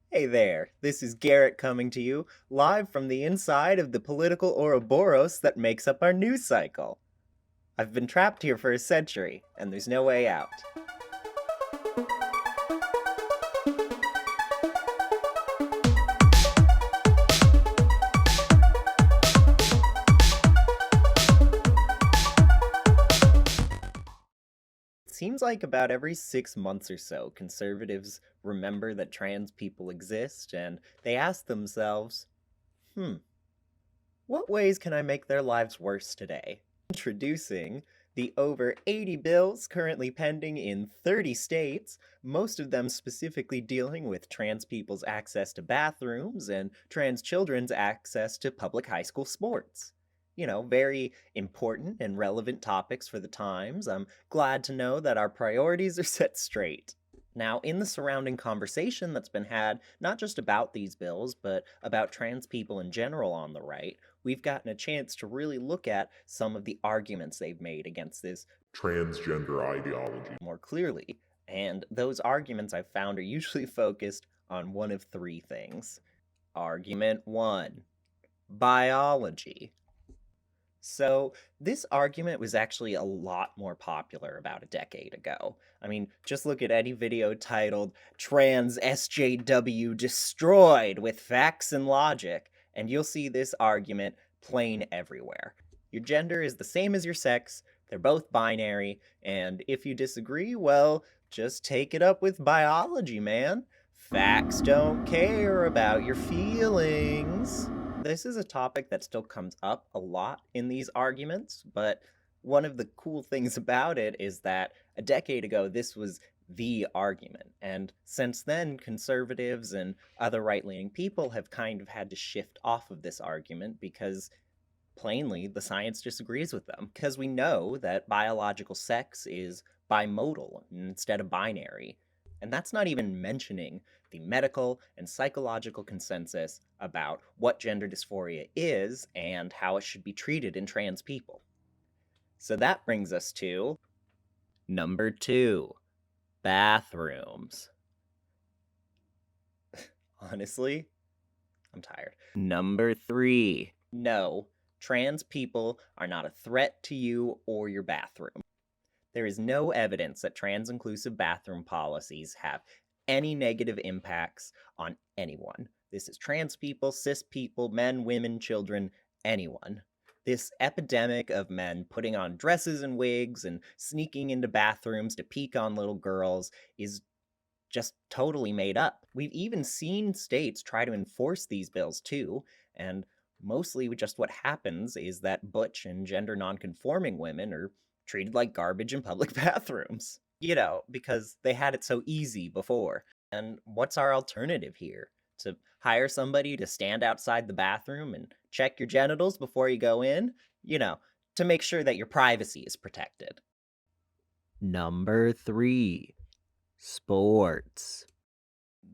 Hey there, this is Garrett coming to you, live from the inside of the political Ouroboros that makes up our news cycle. I've been trapped here for a century, and there's no way out. It seems like about every 6 months or so, conservatives remember that trans people exist, and they ask themselves, what ways can I make their lives worse today? Introducing the over 80 bills currently pending in 30 states, most of them specifically dealing with trans people's access to bathrooms and trans children's access to public high school sports. Very important and relevant topics for the times. I'm glad to know that our priorities are set straight. Now, in the surrounding conversation that's been had, not just about these bills, but about trans people in general on the right, we've gotten a chance to really look at some of the arguments they've made against this transgender ideology. more clearly. And those arguments I've found are usually focused on one of three things. Argument 1, biology. So, this argument was actually a lot more popular about a decade ago. I mean, just look at any video titled Trans SJW Destroyed with Facts and Logic, and you'll see this argument plain everywhere. Your gender is the same as your sex, they're both binary, and if you disagree, well, just take it up with biology, man. Facts don't care about your feelings. This is a topic that still comes up a lot in these arguments, but one of the cool things about it is that a decade ago, this was the argument. And since then, conservatives and other right leaning people have kind of had to shift off of this argument because plainly the science disagrees with them. Because we know that biological sex is bimodal instead of binary. And that's not even mentioning the medical and psychological consensus about what gender dysphoria is and how it should be treated in trans people. So that brings us to number 2, bathrooms. Honestly, I'm tired. Number 3, no, trans people are not a threat to you or your bathroom. There is no evidence that trans inclusive bathroom policies have any negative impacts on anyone. This is trans people, cis people, men, women, children, anyone. This epidemic of men putting on dresses and wigs and sneaking into bathrooms to peek on little girls is just totally made up. We've even seen states try to enforce these bills too, and mostly just what happens is that butch and gender nonconforming women are treated like garbage in public bathrooms. Because they had it so easy before. And what's our alternative here? To hire somebody to stand outside the bathroom and check your genitals before you go in? To make sure that your privacy is protected. Number 3, sports.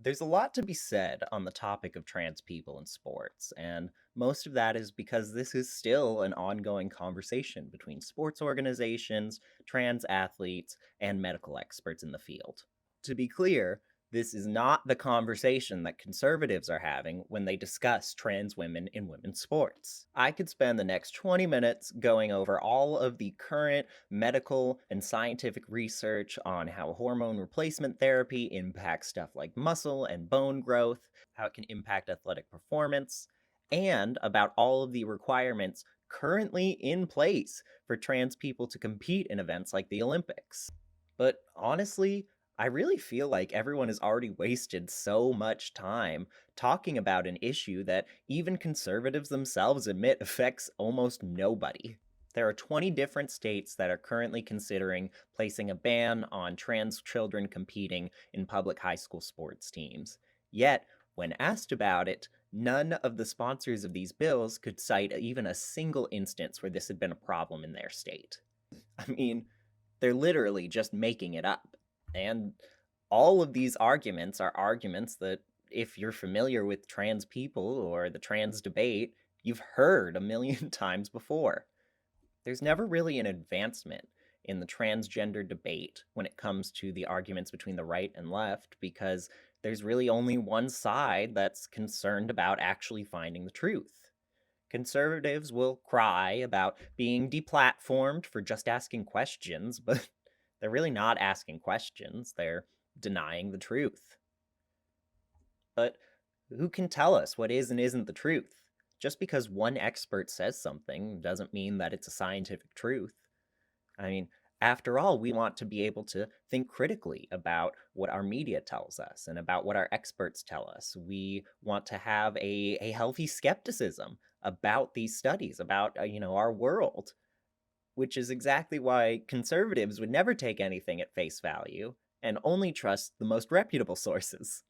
There's a lot to be said on the topic of trans people in sports, and most of that is because this is still an ongoing conversation between sports organizations, trans athletes, and medical experts in the field. To be clear, this is not the conversation that conservatives are having when they discuss trans women in women's sports. I could spend the next 20 minutes going over all of the current medical and scientific research on how hormone replacement therapy impacts stuff like muscle and bone growth, how it can impact athletic performance, and about all of the requirements currently in place for trans people to compete in events like the Olympics. But honestly, I really feel like everyone has already wasted so much time talking about an issue that even conservatives themselves admit affects almost nobody. There are 20 different states that are currently considering placing a ban on trans children competing in public high school sports teams. Yet, when asked about it, none of the sponsors of these bills could cite even a single instance where this had been a problem in their state. I mean, they're literally just making it up. And all of these arguments are arguments that, if you're familiar with trans people or the trans debate, you've heard a million times before. There's never really an advancement in the transgender debate when it comes to the arguments between the right and left because there's really only one side that's concerned about actually finding the truth. Conservatives will cry about being deplatformed for just asking questions, but they're really not asking questions, they're denying the truth. But who can tell us what is and isn't the truth? Just because one expert says something doesn't mean that it's a scientific truth. I mean, after all, we want to be able to think critically about what our media tells us and about what our experts tell us. We want to have a healthy skepticism about these studies, about our world, which is exactly why conservatives would never take anything at face value and only trust the most reputable sources.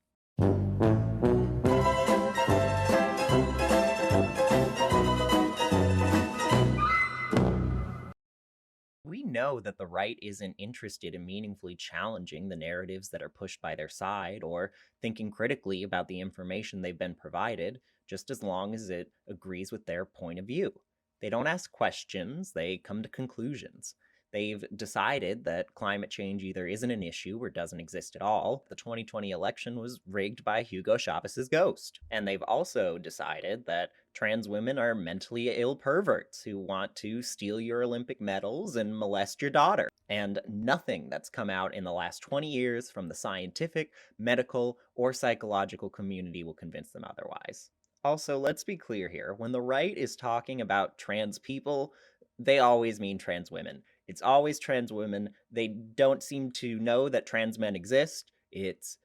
We know that the right isn't interested in meaningfully challenging the narratives that are pushed by their side or thinking critically about the information they've been provided, just as long as it agrees with their point of view. They don't ask questions, they come to conclusions. They've decided that climate change either isn't an issue or doesn't exist at all. The 2020 election was rigged by Hugo Chavez's ghost. And they've also decided that trans women are mentally ill perverts who want to steal your Olympic medals and molest your daughter. And nothing that's come out in the last 20 years from the scientific, medical, or psychological community will convince them otherwise. Also, let's be clear here. When the right is talking about trans people, they always mean trans women. It's always trans women. They don't seem to know that trans men exist. It's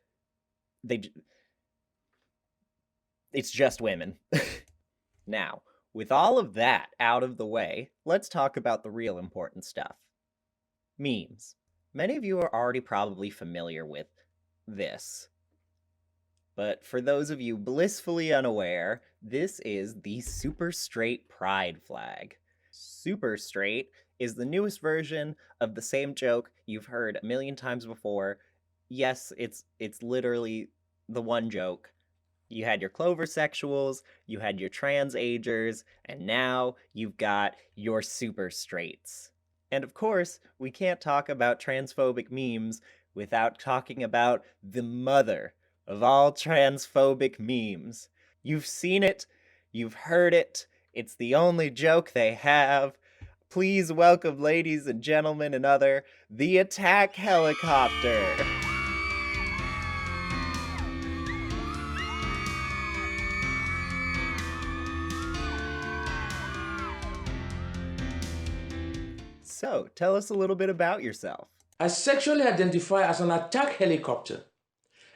just women. Now, with all of that out of the way, let's talk about the real important stuff. Memes. Many of you are already probably familiar with this. But for those of you blissfully unaware, this is the super straight pride flag. Super straight is the newest version of the same joke you've heard a million times before. Yes, it's literally the one joke. You had your clover sexuals, you had your trans agers, and now you've got your super straights. And of course, we can't talk about transphobic memes without talking about the mother of all transphobic memes. You've seen it, you've heard it, it's the only joke they have. Please welcome, ladies and gentlemen, another, the attack helicopter. So, tell us a little bit about yourself. I sexually identify as an attack helicopter.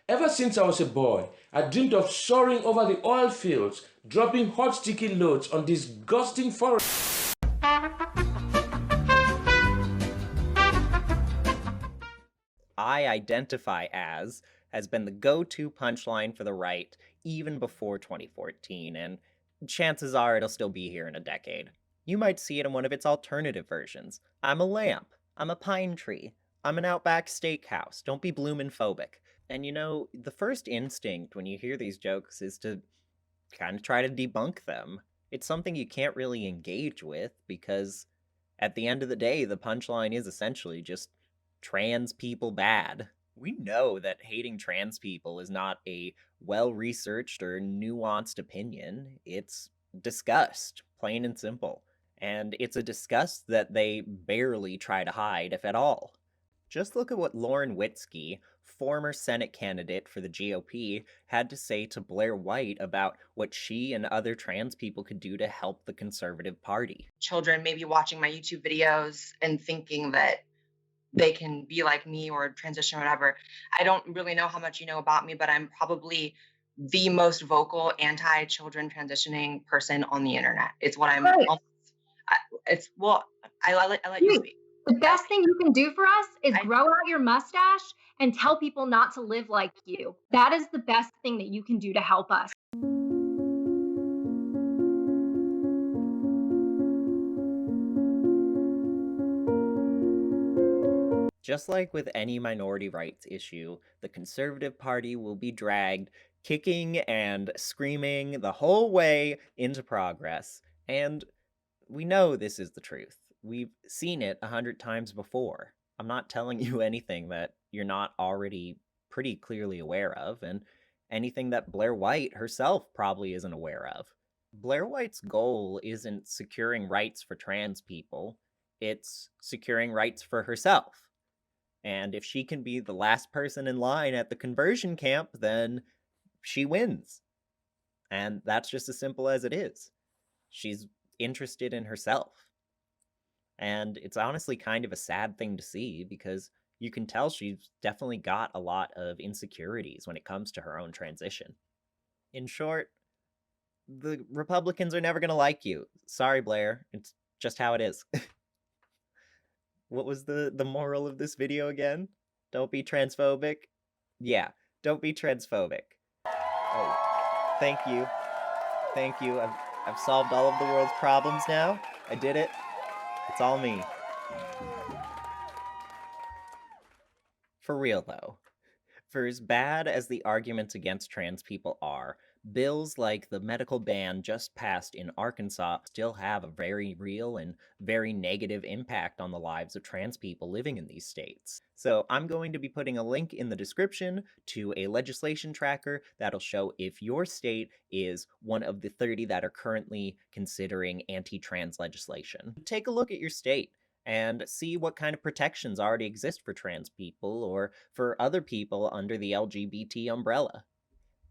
Ever since I was a boy, I dreamed of soaring over the oil fields, dropping hot sticky loads on disgusting forests. I identify as has been the go-to punchline for the right even before 2014, and chances are it'll still be here in a decade. You might see it in one of its alternative versions. I'm a lamp. I'm a pine tree. I'm an Outback Steakhouse. Don't be bloomin' phobic. And the first instinct when you hear these jokes is to kind of try to debunk them. It's something you can't really engage with because at the end of the day, the punchline is essentially just trans people bad. We know that hating trans people is not a well researched or nuanced opinion. It's disgust, plain and simple. And it's a disgust that they barely try to hide, if at all. Just look at what Lauren Witzke, former Senate candidate for the GOP, had to say to Blair White about what she and other trans people could do to help the Conservative Party. Children maybe watching my YouTube videos and thinking that they can be like me or transition or whatever. I don't really know how much you know about me, but I'm probably the most vocal anti-children transitioning person on the internet. It's what I'm. Right. I let you speak. The best thing you can do for us is grow out your mustache and tell people not to live like you. That is the best thing that you can do to help us. Just like with any minority rights issue, the Conservative Party will be dragged kicking and screaming the whole way into progress. And we know this is the truth. We've seen it 100 times before. I'm not telling you anything that you're not already pretty clearly aware of, and anything that Blair White herself probably isn't aware of. Blair White's goal isn't securing rights for trans people, it's securing rights for herself. And if she can be the last person in line at the conversion camp, then she wins. And that's just as simple as it is. She's interested in herself. And it's honestly kind of a sad thing to see, because you can tell she's definitely got a lot of insecurities when it comes to her own transition. In short, the Republicans are never going to like you. Sorry, Blair. It's just how it is. What was the moral of this video again? Don't be transphobic? Yeah, don't be transphobic. Oh, thank you. Thank you. I've solved all of the world's problems now. I did it. It's all me. For real, though, for as bad as the arguments against trans people are, bills like the medical ban just passed in Arkansas still have a very real and very negative impact on the lives of trans people living in these states. So I'm going to be putting a link in the description to a legislation tracker that'll show if your state is one of the 30 that are currently considering anti-trans legislation. Take a look at your state and see what kind of protections already exist for trans people or for other people under the LGBT umbrella.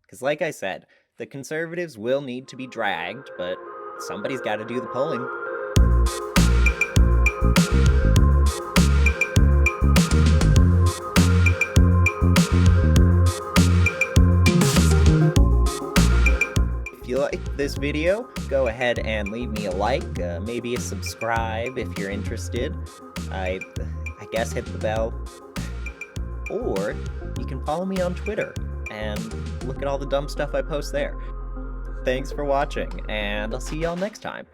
Because like I said, the conservatives will need to be dragged, but somebody's got to do the pulling. If you like this video, go ahead and leave me a like, maybe a subscribe if you're interested. I guess hit the bell. Or you can follow me on Twitter and look at all the dumb stuff I post there. Thanks for watching, and I'll see y'all next time.